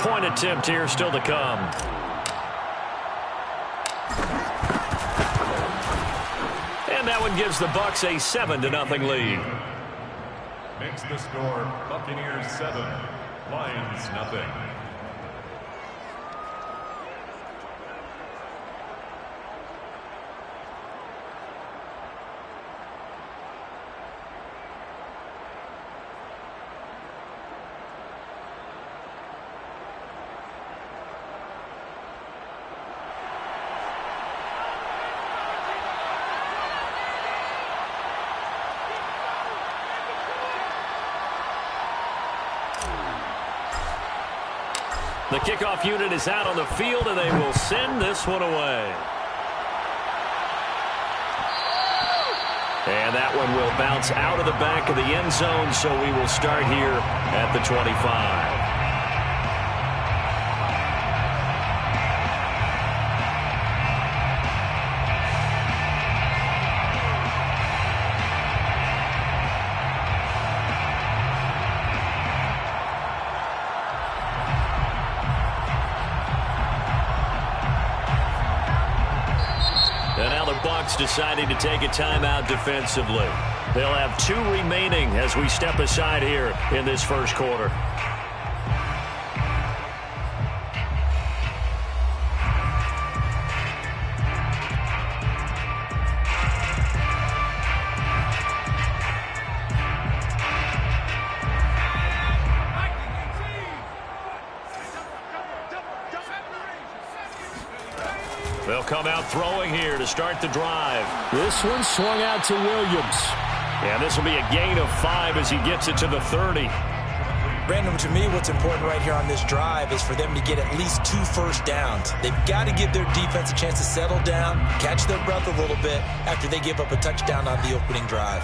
Two-point attempt here still to come. And that one gives the Bucks a 7-0 lead. Makes the score Buccaneers 7, Lions nothing. The kickoff unit is out on the field, and they will send this one away. And that one will bounce out of the back of the end zone, so we will start here at the 25. Deciding to take a timeout defensively. They'll have 2 remaining as we step aside here in this first quarter. They'll come out throwing here to start the drive. This one swung out to Williams. And this will be a gain of 5 as he gets it to the 30. Brandon, to me, what's important right here on this drive is for them to get at least 2 first downs. They've got to give their defense a chance to settle down, catch their breath a little bit after they give up a touchdown on the opening drive.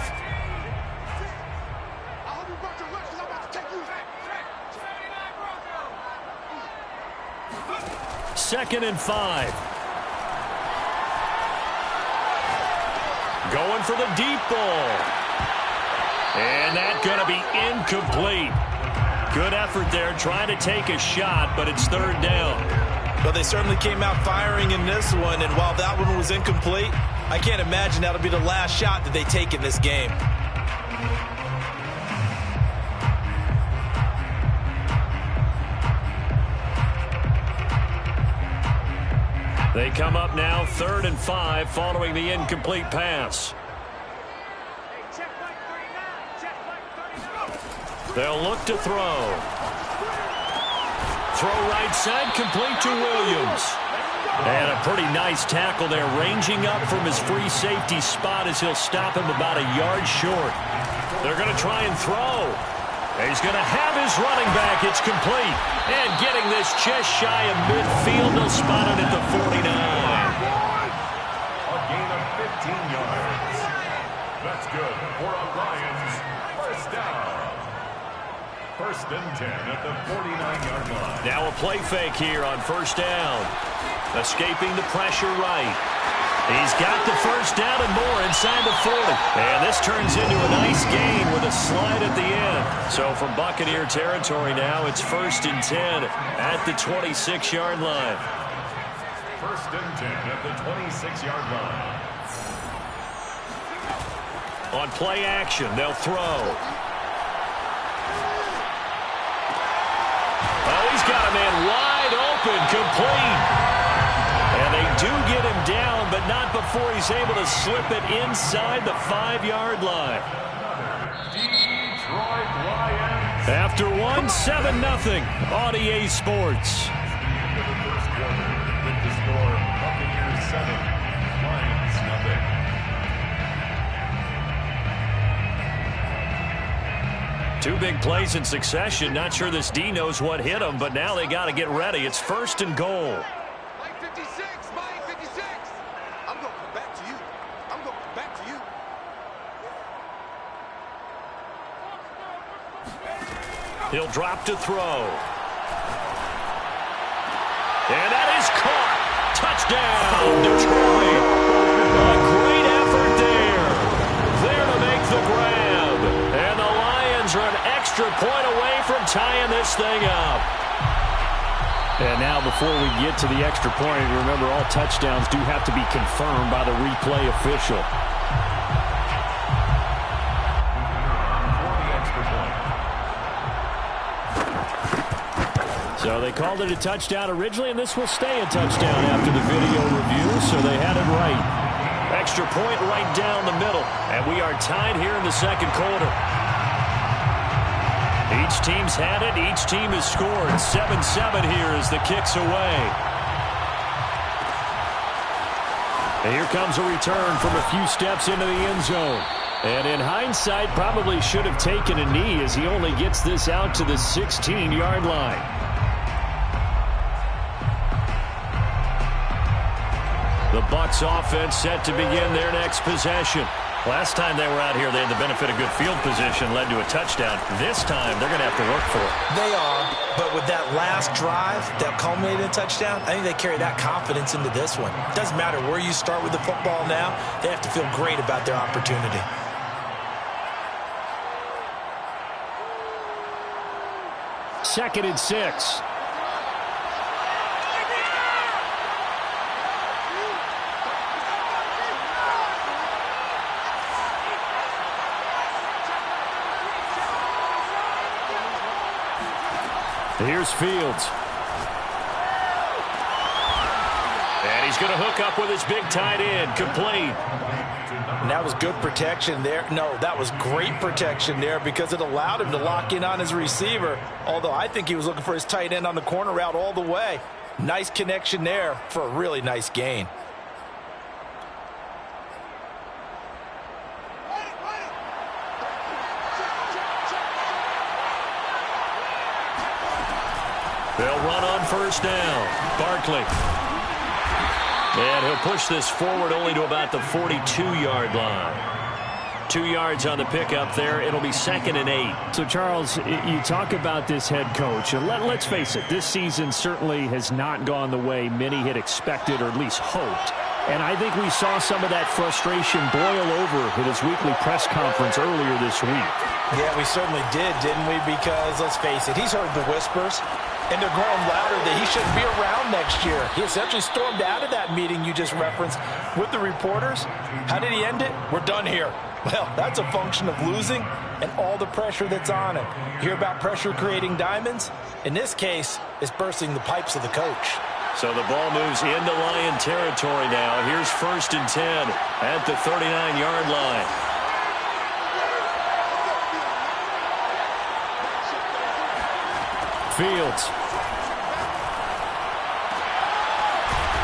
Second and 5. Going for the deep ball. And that's going to be incomplete. Good effort there trying to take a shot, but it's third down. Well, they certainly came out firing in this one, and while that one was incomplete, I can't imagine that'll be the last shot that they take in this game. They come up now third and 5 following the incomplete pass. They'll look to throw. Throw right side, complete to Williams. And a pretty nice tackle there, ranging up from his free safety spot as he'll stop him about a yard short. They're going to try and throw. He's going to have his running back. It's complete. And getting this just shy of midfield. They'll spot it at the 49. A gain of 15 yards. That's good for a Lions first down. First and 10 at the 49-yard line. Now a play fake here on first down. Escaping the pressure right. He's got the first down and more inside the 40. And this turns into a nice gain with a slide at the end. So from Buccaneer territory now, it's first and 10 at the 26-yard line. First and 10 at the 26-yard line. On play action, they'll throw. Oh, he's got a man wide open, complete. And they do get him down, but not before he's able to slip it inside the 5-yard line. Detroit Lions. After 1-7-0 on EA Sports. Into the first quarter with the score Buccaneers 7, Lions nothing. 2 big plays in succession. Not sure this D knows what hit him, but now they got to get ready. It's first and goal. He'll drop to throw. And that is caught. Touchdown, Detroit. A great effort there. There to make the grab. And the Lions are an extra point away from tying this thing up. And now before we get to the extra point, remember all touchdowns do have to be confirmed by the replay official. So they called it a touchdown originally, and this will stay a touchdown after the video review, so they had it right. Extra point right down the middle, and we are tied here in the second quarter. Each team's had it. Each team has scored. 7-7 here as the kick's away. And here comes a return from a few steps into the end zone. And in hindsight, probably should have taken a knee as he only gets this out to the 16-yard line. The Bucs offense set to begin their next possession. Last time they were out here, they had the benefit of good field position, led to a touchdown. This time, they're going to have to work for it. They are, but with that last drive that culminated in a touchdown, I think they carry that confidence into this one. Doesn't matter where you start with the football now, they have to feel great about their opportunity. Second and 6. Here's Fields. And he's going to hook up with his big tight end. Complete. And that was good protection there. No, that was great protection there because it allowed him to lock in on his receiver. Although I think he was looking for his tight end on the corner route all the way. Nice connection there for a really nice gain. They'll run on first down. Barkley. And he'll push this forward only to about the 42-yard line. 2 yards on the pickup there. It'll be 2nd and 8. So, Charles, you talk about this head coach. And let's face it, this season certainly has not gone the way many had expected or at least hoped. And I think we saw some of that frustration boil over at his weekly press conference earlier this week. Yeah, we certainly did, didn't we? Because, let's face it, he's heard the whispers. And they're growing louder that he shouldn't be around next year. He essentially stormed out of that meeting you just referenced with the reporters. How did he end it? We're done here. Well, that's a function of losing and all the pressure that's on him. Hear about pressure creating diamonds? In this case, it's bursting the pipes of the coach. So the ball moves into Lion territory now. Here's 1st and 10 at the 39-yard line. Fields.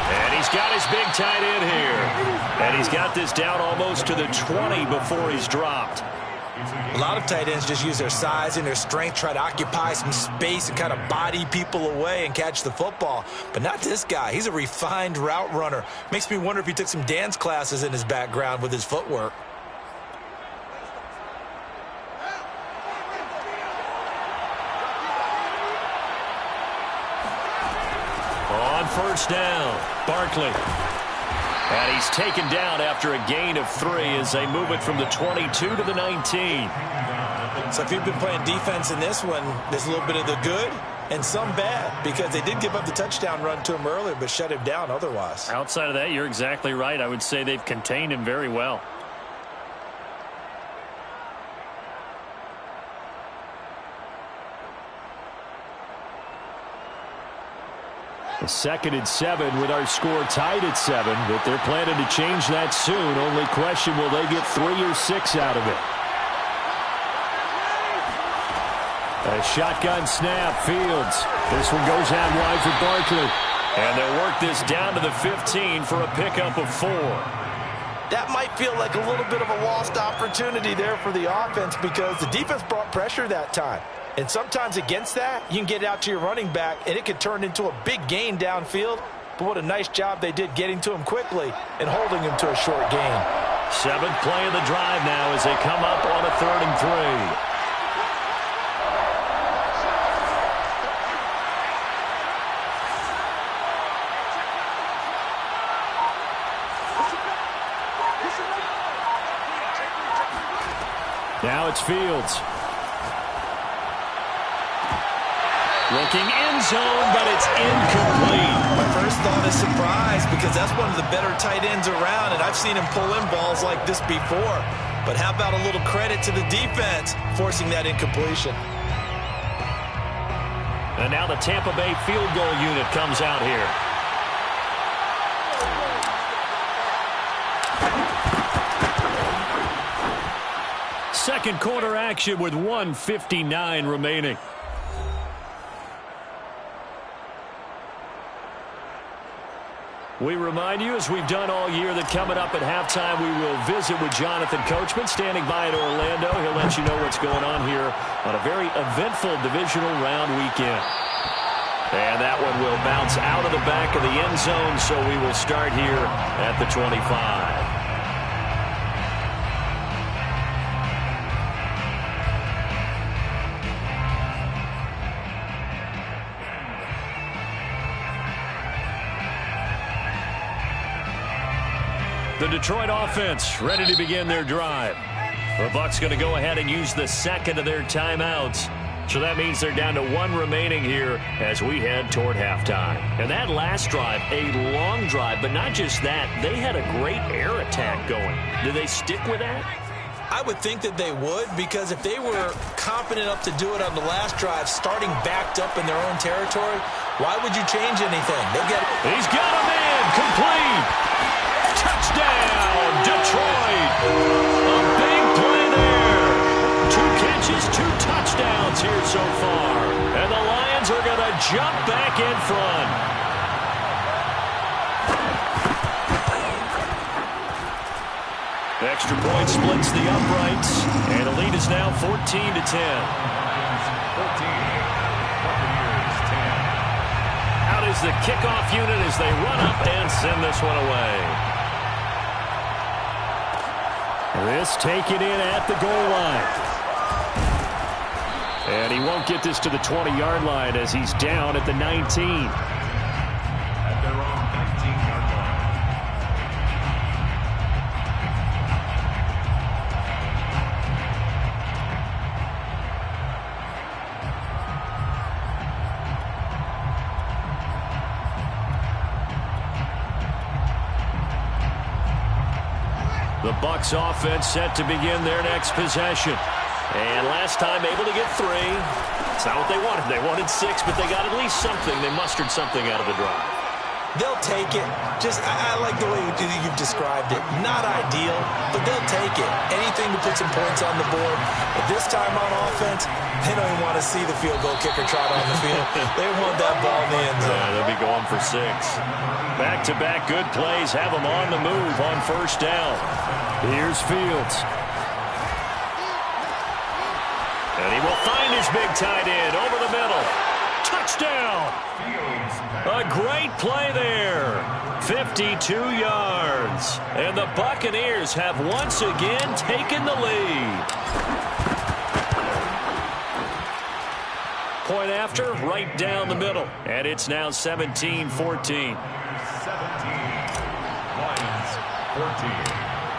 And he's got his big tight end here. And he's got this down almost to the 20 before he's dropped. A lot of tight ends just use their size and their strength, try to occupy some space and kind of body people away and catch the football. But not this guy. He's a refined route runner. Makes me wonder if he took some dance classes in his background with his footwork. On first down, Barkley. And he's taken down after a gain of 3 as they move it from the 22 to the 19. So if you've been playing defense in this one, there's a little bit of the good and some bad because they did give up the touchdown run to him earlier but shut him down otherwise. Outside of that, you're exactly right. I would say they've contained him very well. A 2nd and 7 with our score tied at 7, but they're planning to change that soon. Only question, will they get 3 or 6 out of it? A shotgun snap, Fields. This one goes out wide for Barkley. And they'll work this down to the 15 for a pickup of 4. That might feel like a little bit of a lost opportunity there for the offense because the defense brought pressure that time. And sometimes against that, you can get it out to your running back, and it could turn into a big gain downfield. But what a nice job they did getting to him quickly and holding him to a short gain. 7th play of the drive now as they come up on a 3rd and 3. Now it's Fields. Looking end zone, but it's incomplete. My first thought is surprise because that's one of the better tight ends around, and I've seen him pull in balls like this before. But how about a little credit to the defense forcing that incompletion? And now the Tampa Bay field goal unit comes out here. Second quarter action with 1:59 remaining. We remind you, as we've done all year, that coming up at halftime, we will visit with Jonathan Coachman, standing by in Orlando. He'll let you know what's going on here on a very eventful divisional round weekend. And that one will bounce out of the back of the end zone, so we will start here at the 25. The Detroit offense ready to begin their drive. The Bucs going to go ahead and use the second of their timeouts. So that means they're down to one remaining here as we head toward halftime. And that last drive, a long drive, but not just that. They had a great air attack going. Do they stick with that? I would think that they would, because if they were confident enough to do it on the last drive, starting backed up in their own territory, why would you change anything? He's got a man complete. Touchdown, Detroit. A big play there. 2 catches, 2 touchdowns here so far. And the Lions are going to jump back in front. The extra point splits the uprights, and the lead is now 14-10. 14. Buccaneers 10. Out is the kickoff unit as they run up and send this one away. This taken in at the goal line. And he won't get this to the 20-yard line as he's down at the 19. At their own 19-yard line. The Bucs offense set to begin their next possession. And last time able to get 3. It's not what they wanted. They wanted 6, but they got at least something. They mustered something out of the drive. They'll take it. I like the way you've described it. Not ideal, but they'll take it. Anything to put some points on the board. But this time on offense, they don't even want to see the field goal kicker trot on the field. They want that ball in the end zone. Yeah, they'll be going for 6. Back-to-back good plays have them on the move on first down. Here's Fields. And he will find his big tight end over the middle. Touchdown! A great play there. 52 yards. And the Buccaneers have once again taken the lead. Point after, right down the middle. And it's now 17-14. 17. Lions 14.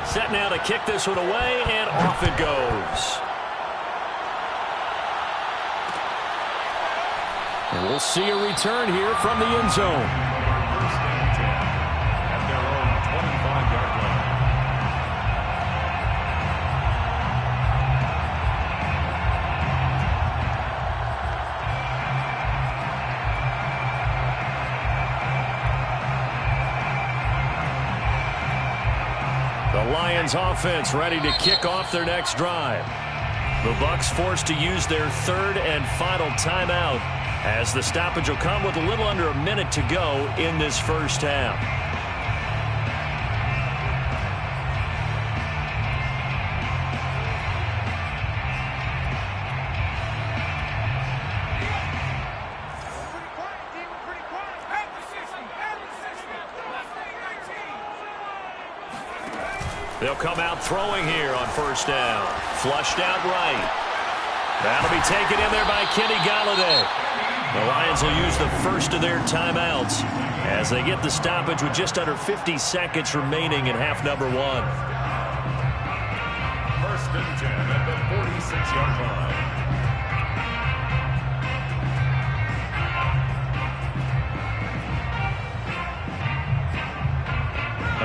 Set now to kick this one away, and off it goes. And we'll see a return here from the end zone. First and 10 at their own 25-yard line. The Lions offense ready to kick off their next drive. The Bucs forced to use their third and final timeout as the stoppage will come with a little under a minute to go in this first half. They'll come out throwing here on first down. Flushed out right. That'll be taken in there by Kenny Golladay. The Lions will use the first of their timeouts as they get the stoppage with just under 50 seconds remaining in half number 1. First and 10 at the 46-yard line.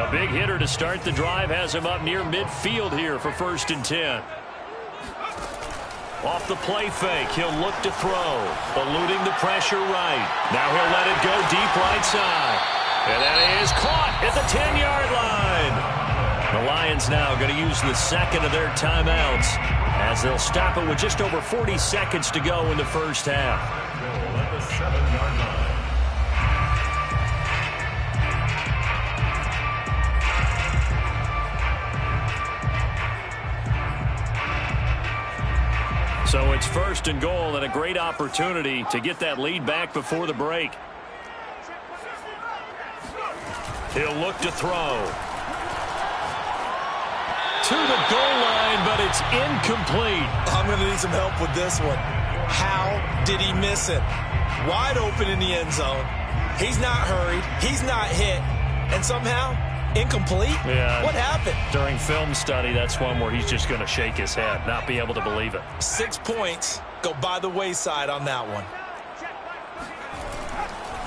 A big hitter to start the drive has him up near midfield here for 1st and 10. Off the play fake, he'll look to throw. Eluding the pressure right. Now he'll let it go deep right side. And that is caught at the 10-yard line. The Lions now going to use the second of their timeouts as they'll stop it with just over 40 seconds to go in the first half. At the 7-yard line. So it's 1st and goal and a great opportunity to get that lead back before the break. He'll look to throw. To the goal line, but it's incomplete. I'm going to need some help with this one. How did he miss it? Wide open in the end zone. He's not hurried. He's not hit. And somehow, incomplete? Yeah. What happened? During film study, that's one where he's just going to shake his head, not be able to believe it. 6 points go by the wayside on that one.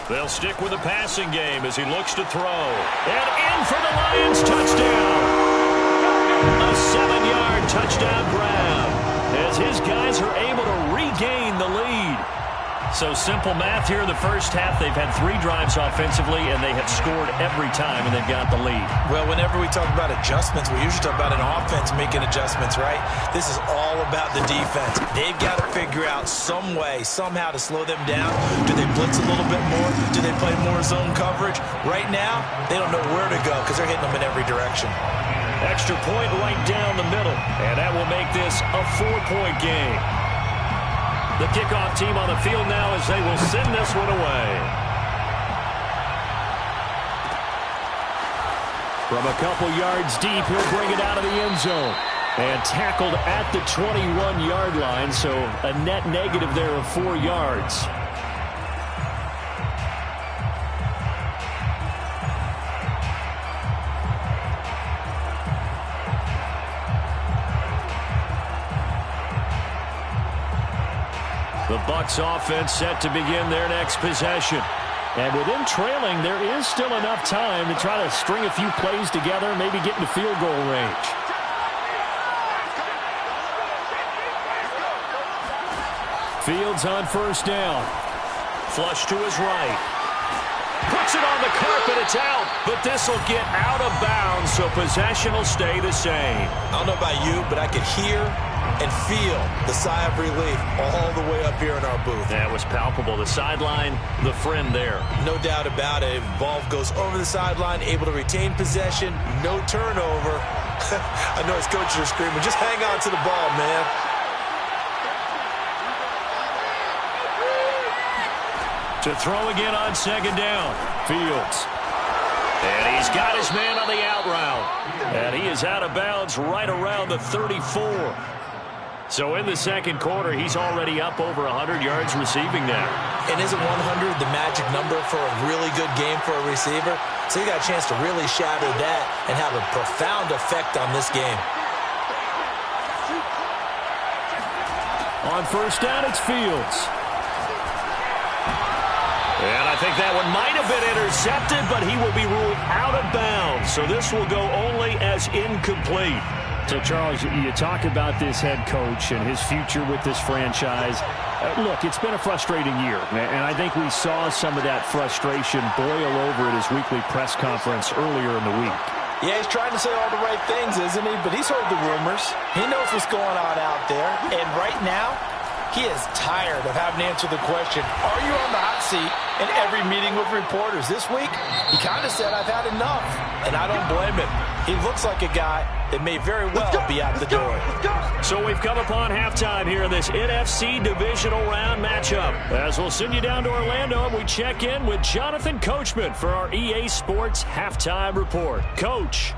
They'll stick with the passing game as he looks to throw. And in for the Lions touchdown. A 7-yard touchdown grab as his guys are able to regain the lead. So simple math here in the first half. They've had 3 drives offensively, and they have scored every time, and they've got the lead. Well, whenever we talk about adjustments, we usually talk about an offense making adjustments, right? This is all about the defense. They've got to figure out some way, somehow to slow them down. Do they blitz a little bit more? Do they play more zone coverage? Right now, they don't know where to go because they're hitting them in every direction. Extra point right down the middle, and that will make this a 4-point game. The kickoff team on the field now as they will send this one away. From a couple yards deep, he'll bring it out of the end zone. And tackled at the 21-yard line, so a net negative there of 4 yards. The Bucs offense set to begin their next possession. And with them trailing, there is still enough time to try to string a few plays together, maybe get into field goal range. Fields on 1st down. Flush to his right. Puts it on the carpet, it's out. But this will get out of bounds, so possession will stay the same. I don't know about you, but I could hear and feel the sigh of relief all the way up here in our booth. That was palpable. The sideline, the friend there. No doubt about it. Ball goes over the sideline, able to retain possession, no turnover. I know his coaches are screaming, just hang on to the ball, man. To throw again on 2nd down. Fields. And he's got his man on the out route. And he is out of bounds right around the 34. So in the 2nd quarter, he's already up over 100 yards receiving now. And isn't 100 the magic number for a really good game for a receiver? So you got a chance to really shatter that and have a profound effect on this game. On 1st down, it's Fields. And I think that one might have been intercepted, but he will be ruled out of bounds. So this will go only as incomplete. So, Charles, you talk about this head coach and his future with this franchise. Look, it's been a frustrating year, and I think we saw some of that frustration boil over at his weekly press conference earlier in the week. Yeah, he's trying to say all the right things, isn't he? But he's heard the rumors. He knows what's going on out there. And right now, he is tired of having to answer the question, are you on the hot seat in every meeting with reporters? This week, he kind of said, I've had enough. And I don't blame him. He looks like a guy that may very well be out the door. So we've come upon halftime here in this NFC divisional round matchup. As we'll send you down to Orlando, and we check in with Jonathan Coachman for our EA Sports Halftime Report. Coach.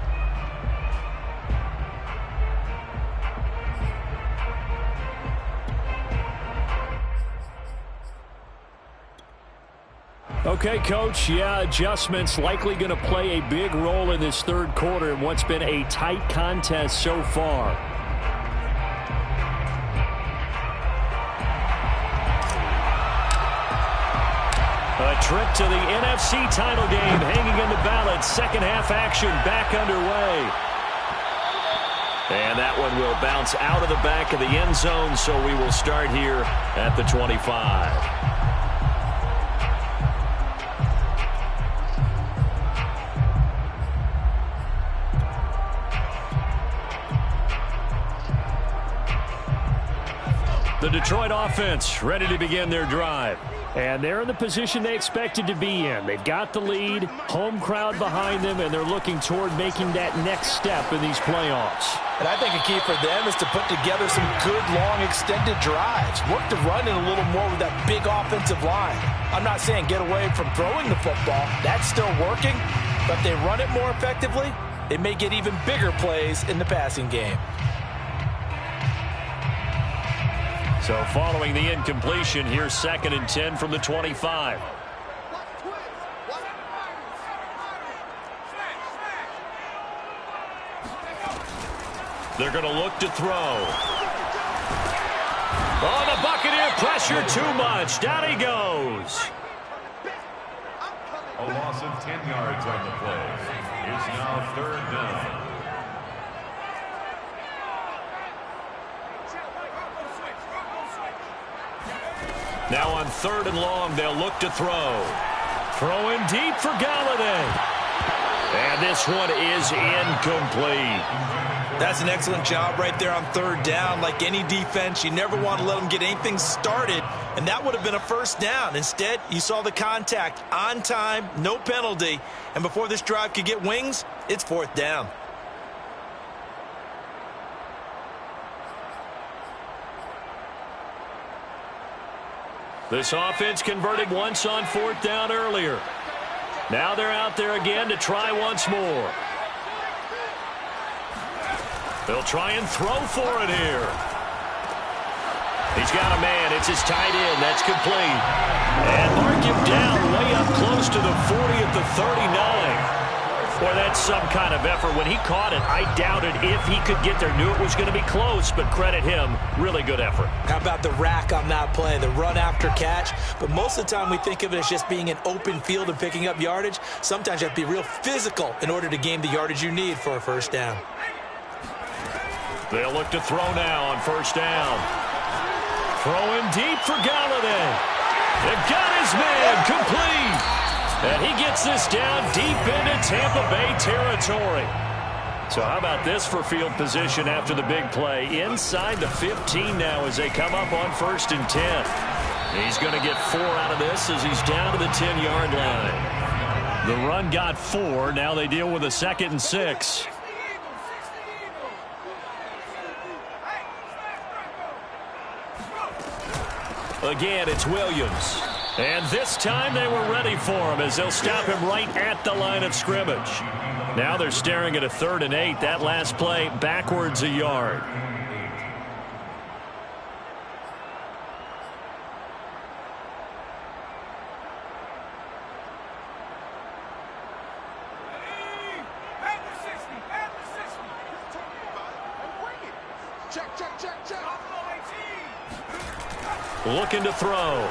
Okay, Coach, yeah, adjustments likely going to play a big role in this 3rd quarter in what's been a tight contest so far. A trip to the NFC title game hanging in the balance. Second half action back underway. And that one will bounce out of the back of the end zone, so we will start here at the 25. The Detroit offense ready to begin their drive. And they're in the position they expected to be in. They've got the lead, home crowd behind them, and they're looking toward making that next step in these playoffs. And I think a key for them is to put together some good, long, extended drives. Work the run in a little more with that big offensive line. I'm not saying get away from throwing the football. That's still working. But if they run it more effectively, they may get even bigger plays in the passing game. So following the incompletion, here's 2nd and 10 from the 25. They're going to look to throw. Oh, the Buccaneer pressure too much. Down he goes. A loss of 10 yards on the play. It's now 3rd down. Now on 3rd and long, they'll look to throw. Throwing deep for Galladay. And this one is incomplete. That's an excellent job right there on 3rd down. Like any defense, you never want to let them get anything started, and that would have been a 1st down. Instead, you saw the contact on time, no penalty, and before this drive could get wings, it's 4th down. This offense converted once on 4th down earlier. Now they're out there again to try once more. They'll try and throw for it here. He's got a man. It's his tight end. That's complete. And mark him down way up close to the 40 at the 39. Boy, that's some kind of effort. When he caught it, I doubted if he could get there. Knew it was going to be close, but credit him. Really good effort. How about the rack on that play, the run after catch? But most of the time we think of it as just being an open field and picking up yardage. Sometimes you have to be real physical in order to gain the yardage you need for a 1st down. They'll look to throw now on 1st down. Throwing deep for Galladay. They've got his man complete. And he gets this down deep into Tampa Bay territory. So how about this for field position after the big play? Inside the 15 now as they come up on 1st and 10. He's going to get 4 out of this as he's down to the 10-yard line. The run got 4. Now they deal with a 2nd and 6. Again, it's Williams. And this time they were ready for him as they'll stop him right at the line of scrimmage. Now they're staring at a 3rd and 8. That last play backwards a yard. Looking to throw.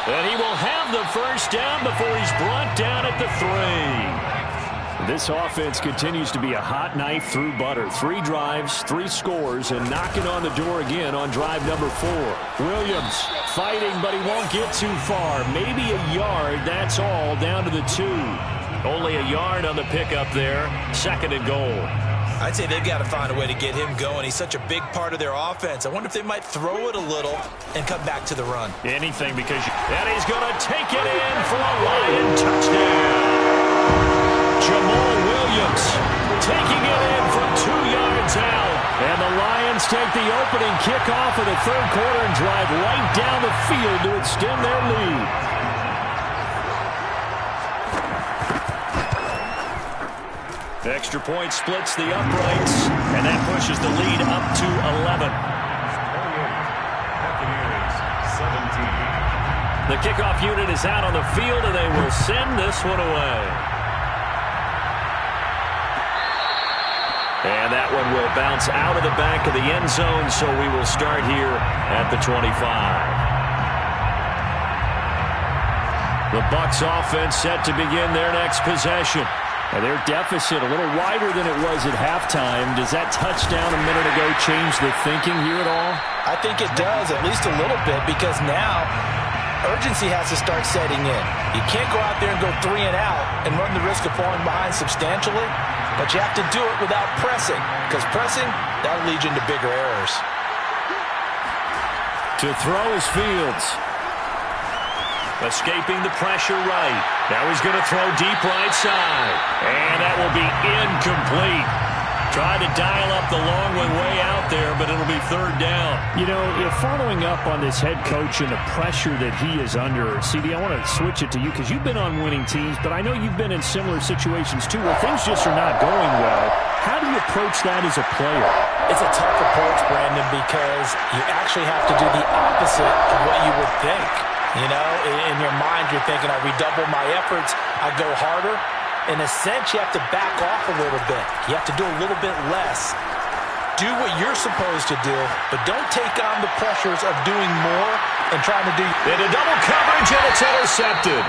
And he will have the 1st down before he's brought down at the 3. This offense continues to be a hot knife through butter. 3 drives, 3 scores, and knocking on the door again on drive number 4. Williams fighting, but he won't get too far. Maybe a yard, that's all, down to the 2. Only a yard on the pickup there. 2nd and goal. I'd say they've got to find a way to get him going. He's such a big part of their offense. I wonder if they might throw it a little and come back to the run. Anything because and he's going to take it in for a Lion touchdown. Jamal Williams taking it in from 2 yards out. And the Lions take the opening kickoff of the 3rd quarter and drive right down the field to extend their lead. Extra point splits the uprights, and that pushes the lead up to 11. The kickoff unit is out on the field, and they will send this one away. And that one will bounce out of the back of the end zone, so we will start here at the 25. The Bucs offense set to begin their next possession. And their deficit a little wider than it was at halftime. Does that touchdown a minute ago change the thinking here at all? I think it does, at least a little bit, because now urgency has to start setting in. You can't go out there and go 3 and out and run the risk of falling behind substantially, but you have to do it without pressing, because pressing, that'll lead you into bigger errors. To throw is Fields. Escaping the pressure right. Now he's going to throw deep right side. And that will be incomplete. Tried to dial up the long one way out there, but it'll be third down. You know, if following up on this head coach and the pressure that he is under, CD, I want to switch it to you because you've been on winning teams, but I know you've been in similar situations too where things just are not going well. How do you approach that as a player? It's a tough approach, Brandon, because you actually have to do the opposite of what you would think. You know, in your mind, you're thinking, I redouble my efforts, I go harder. In a sense, you have to back off a little bit. You have to do a little bit less. Do what you're supposed to do, but don't take on the pressures of doing more and trying to do... Into double coverage, and it's intercepted.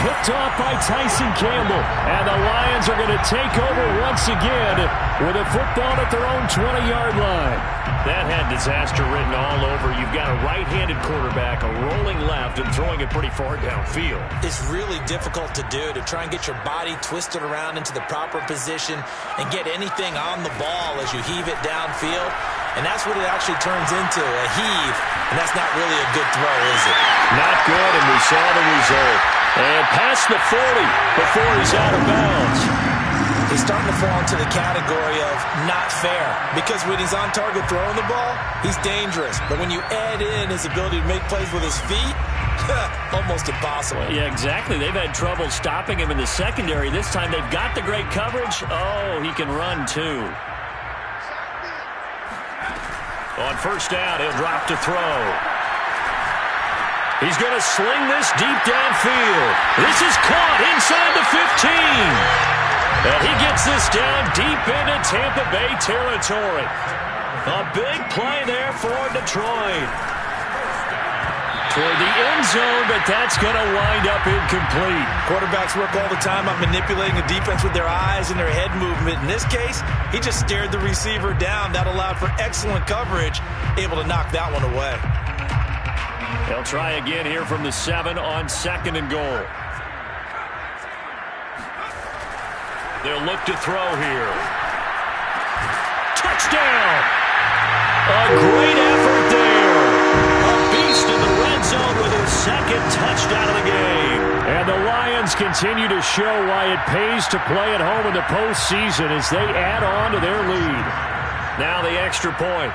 Picked off by Tyson Campbell. And the Lions are going to take over once again with a football at their own 20-yard line. That had disaster written all over. You've got a right-handed quarterback, a rolling left, and throwing it pretty far downfield. It's really difficult to do, to try and get your body twisted around into the proper position and get anything on the ball as you heave it downfield. And that's what it actually turns into, a heave. And that's not really a good throw, is it? Not good, and we saw the result. And past the 40 before he's out of bounds. He's starting to fall into the category of not fair, because when he's on target throwing the ball, he's dangerous. But when you add in his ability to make plays with his feet, almost impossible. Yeah, exactly. They've had trouble stopping him in the secondary. This time they've got the great coverage. Oh, he can run too. On first down, he'll drop to throw. He's going to sling this deep downfield. This is caught inside the 15. And he gets this down deep into Tampa Bay territory. A big play there for Detroit. Toward the end zone, but that's going to wind up incomplete. Quarterbacks work all the time on manipulating the defense with their eyes and their head movement. In this case, he just stared the receiver down. That allowed for excellent coverage, able to knock that one away. They'll try again here from the 7 on 2nd and goal. They'll look to throw here. Touchdown! A great effort there. A beast in the red zone with his 2nd touchdown of the game. And the Lions continue to show why it pays to play at home in the postseason as they add on to their lead. Now the extra point.